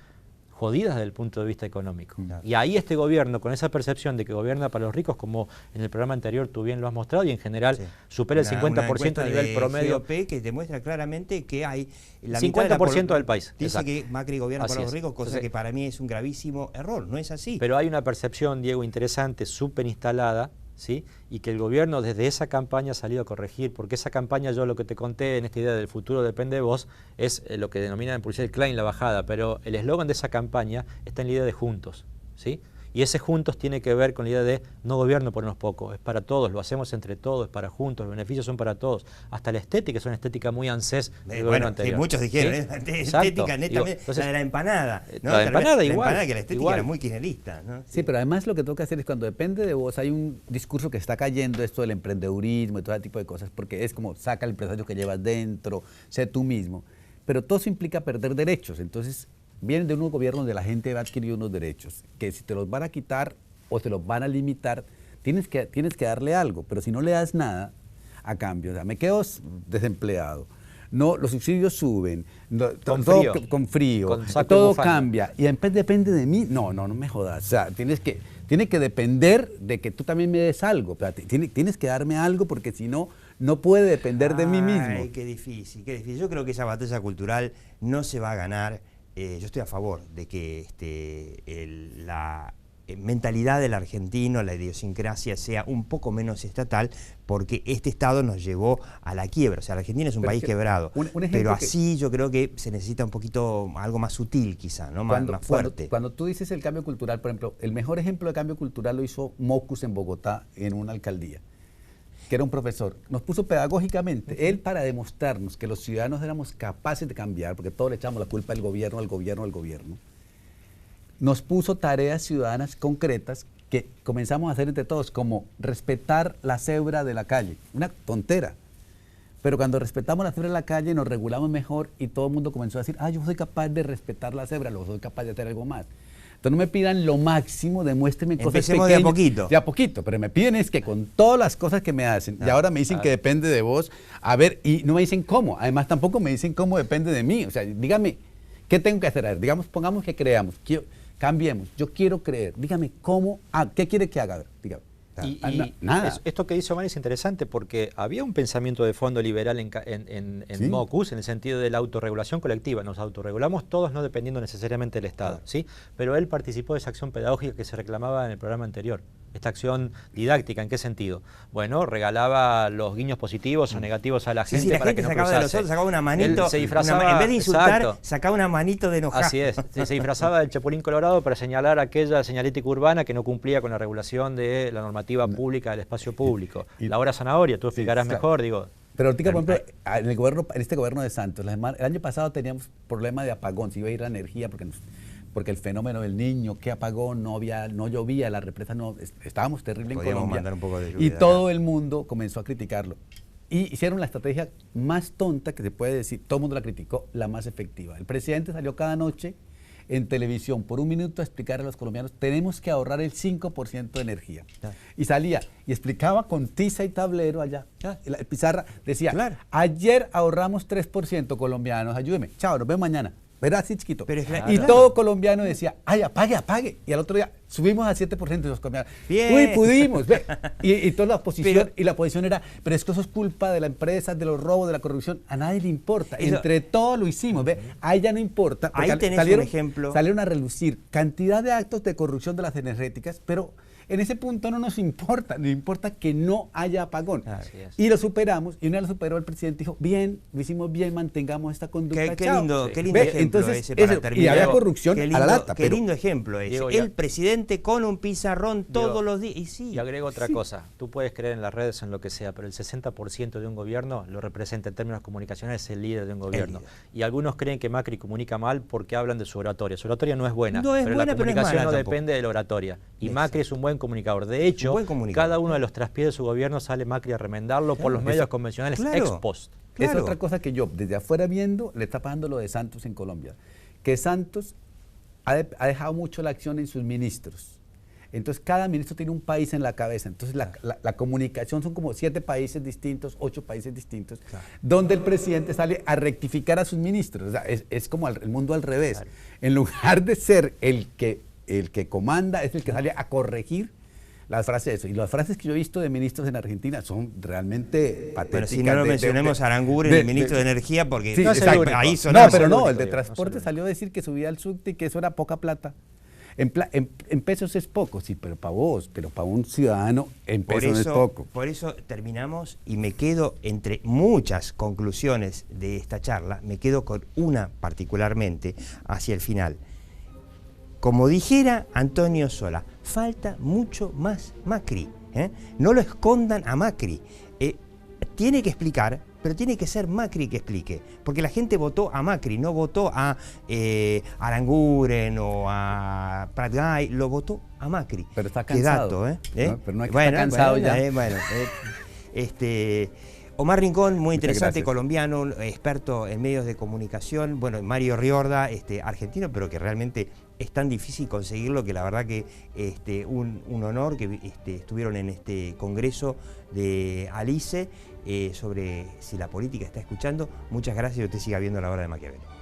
jodidas desde el punto de vista económico. Claro. Y ahí este gobierno, con esa percepción de que gobierna para los ricos, como en el programa anterior tú bien lo has mostrado, y en general supera el 50% a nivel promedio. GOP que demuestra claramente que hay la 50% del país. Dice exacto. que Macri gobierna para los ricos, cosa Entonces, que para mí es un gravísimo error, no es así. Pero hay una percepción, Diego, interesante, súper instalada, ¿sí? Y que el gobierno desde esa campaña ha salido a corregir, porque esa campaña, yo lo que te conté en esta idea del futuro depende de vos, es lo que denominan en publicidad el Klein, la bajada, pero el eslogan de esa campaña está en la idea de juntos, ¿sí? Y ese juntos tiene que ver con la idea de no gobierno por unos pocos, es para todos, lo hacemos entre todos, es para juntos, los beneficios son para todos. Hasta la estética es una estética muy ANSES del gobierno anterior. Muchos dijeron, ¿sí? Estética netamente, entonces, la de la empanada. ¿no? La de empanada igual. La empanada que la estética igual. era muy kirchnerista, ¿no? Sí, pero además lo que tengo que hacer es cuando depende de vos, hay un discurso que está cayendo, esto del emprendedurismo y todo ese tipo de cosas, porque es como saca el empresario que llevas dentro, sé tú mismo. Pero todo eso implica perder derechos, entonces vienen de un gobierno donde la gente va a adquirir unos derechos, que si te los van a quitar o te los van a limitar, tienes que darle algo, pero si no le das nada a cambio, o sea, me quedo desempleado, no, los subsidios suben, con frío, todo cambia, y después depende de mí, no me jodas, o sea, tiene que depender de que tú también me des algo, tienes que darme algo porque si no, no puede depender de mí mismo. Ay, qué difícil, qué difícil. Yo creo que esa batalla cultural no se va a ganar. Yo estoy a favor de que la mentalidad del argentino, la idiosincrasia sea un poco menos estatal, porque este Estado nos llevó a la quiebra. O sea, la Argentina es un país quebrado. Pero así yo creo que se necesita un poquito algo más sutil quizá, ¿no? Más fuerte. Cuando tú dices el cambio cultural, por ejemplo, el mejor ejemplo de cambio cultural lo hizo Mockus en Bogotá, en una alcaldía, que era un profesor. Nos puso pedagógicamente, él para demostrarnos que los ciudadanos éramos capaces de cambiar, porque todos le echamos la culpa al gobierno, nos puso tareas ciudadanas concretas que comenzamos a hacer entre todos, como respetar la cebra de la calle. Una tontera. Pero cuando respetamos la cebra de la calle nos regulamos mejor y todo el mundo comenzó a decir, yo soy capaz de respetar la cebra, soy capaz de hacer algo más. Entonces no me pidan lo máximo, demuéstrenme cosas pequeñas. De a poquito. De a poquito, pero me piden es que con todas las cosas que me hacen, y ahora me dicen que depende de vos, a ver, y no me dicen cómo, además tampoco me dicen cómo depende de mí, o sea, dígame, ¿qué tengo que hacer? A ver, digamos, pongamos que creamos, cambiemos, yo quiero creer, dígame cómo, ¿qué quiere que haga? A ver, dígame. Nada. Esto que dice Omar es interesante porque había un pensamiento de fondo liberal en ¿sí? Mockus, en el sentido de la autorregulación colectiva. Nos autorregulamos todos, no dependiendo necesariamente del Estado, ¿sí? Pero él participó de esa acción pedagógica que se reclamaba en el programa anterior. Esta acción didáctica, ¿en qué sentido? Bueno, regalaba los guiños positivos o negativos a la gente para que no sacaba cruzase. De los otros, sacaba una manito, se disfrazaba, en vez de insultar, sacaba una manito de enojar. Así es, se disfrazaba del Chapulín Colorado para señalar a aquella señalética urbana que no cumplía con la regulación de la normativa pública del espacio público. La hora zanahoria, tú explicarás mejor, digo. Pero ahorita, por ejemplo, en este gobierno de Santos, el año pasado teníamos problema de apagón, se iba a ir la energía porque el fenómeno del Niño, que apagón, no llovía, la represa no, estábamos terrible en Colombia. Mandar un poco de lluvia, y todo el mundo comenzó a criticarlo. Y hicieron la estrategia más tonta que se puede decir, todo el mundo la criticó, la más efectiva. El presidente salió cada noche en televisión por un minuto a explicar a los colombianos, tenemos que ahorrar el 5% de energía. Claro. Y salía y explicaba con tiza y tablero allá. En la pizarra decía, Claro. ayer ahorramos 3% colombianos, ayúdeme, chao, nos vemos mañana. Era así chiquito. Pero es y claro. todo colombiano decía, ay, apague, apague. Y al otro día subimos al 7% de los colombianos. Bien. Uy, pudimos. Ve. Y toda la oposición, Pero- y la oposición era, pero es que eso es culpa de la empresa, de los robos, de la corrupción. A nadie le importa. Eso- Entre todos lo hicimos. Ve. A ella no importa. porque Ahí tenés un ejemplo. Salieron a relucir cantidad de actos de corrupción de las energéticas, pero en ese punto no nos importa. Nos importa que no haya apagón. Así es. Y lo superamos. Y una vez lo superó el presidente, dijo, bien, lo hicimos bien, mantengamos esta conducta. Qué chao. lindo, Sí. qué lindo Ve, ejemplo entonces, ese para eso, terminar. y había corrupción Qué a lindo, la lata. Qué pero- lindo ejemplo ese. Diego, ya- El presidente con un pizarrón todos Diego, los días. Y sí. Y agrego otra cosa, tú puedes creer en las redes, en lo que sea, pero el 60% de un gobierno lo representa en términos comunicacionales el líder de un gobierno. líder. Y algunos creen que Macri comunica mal porque hablan de su oratoria. Su oratoria no es buena, No es pero buena, la pero no es comunicación mala no tampoco. depende de la oratoria. Y Exacto. Macri es un buen comunicador. De hecho, Un buen comunicador. cada uno de los traspiés de su gobierno sale Macri a remendarlo por los medios convencionales Claro. ex post. Claro. Es otra cosa que yo, desde afuera viendo, le está pasando lo de Santos en Colombia. Que Santos ha dejado mucho la acción en sus ministros. Entonces, cada ministro tiene un país en la cabeza. Entonces, la comunicación son como 7 países distintos, 8 países distintos, donde el presidente sale a rectificar a sus ministros. O sea, es como el mundo al revés. Claro. En lugar de ser el que comanda, es el que sale a corregir las frases. Y las frases que yo he visto de ministros en Argentina son realmente patéticas. Bueno, si no lo mencionemos a Aranguren, el ministro de Energía, porque Sí, no es el exacto. único. ahí No, sonamos. pero no, único, el de Diego, no es el transporte único. salió a decir que subía al subte y que eso era poca plata. En pesos es poco, sí, pero para vos, pero para un ciudadano en Por pesos no es eso, poco. por eso terminamos y me quedo entre muchas conclusiones de esta charla, me quedo con una particularmente hacia el final. Como dijera Antonio Sola, falta mucho más Macri. No lo escondan a Macri. Tiene que explicar, pero tiene que ser Macri que explique. Porque la gente votó a Macri, no votó a Aranguren o a Prat Gay, lo votó a Macri. Pero está Qué cansado. dato, No, pero no es que está cansado ya. Omar Rincón, muy Muchas interesante, gracias. colombiano, experto en medios de comunicación. Bueno, Mario Riorda, argentino, pero que realmente es tan difícil conseguirlo que la verdad que un honor que estuvieron en este congreso de Alice sobre si la política está escuchando. Muchas gracias y usted siga viendo La Hora de Maquiavelo.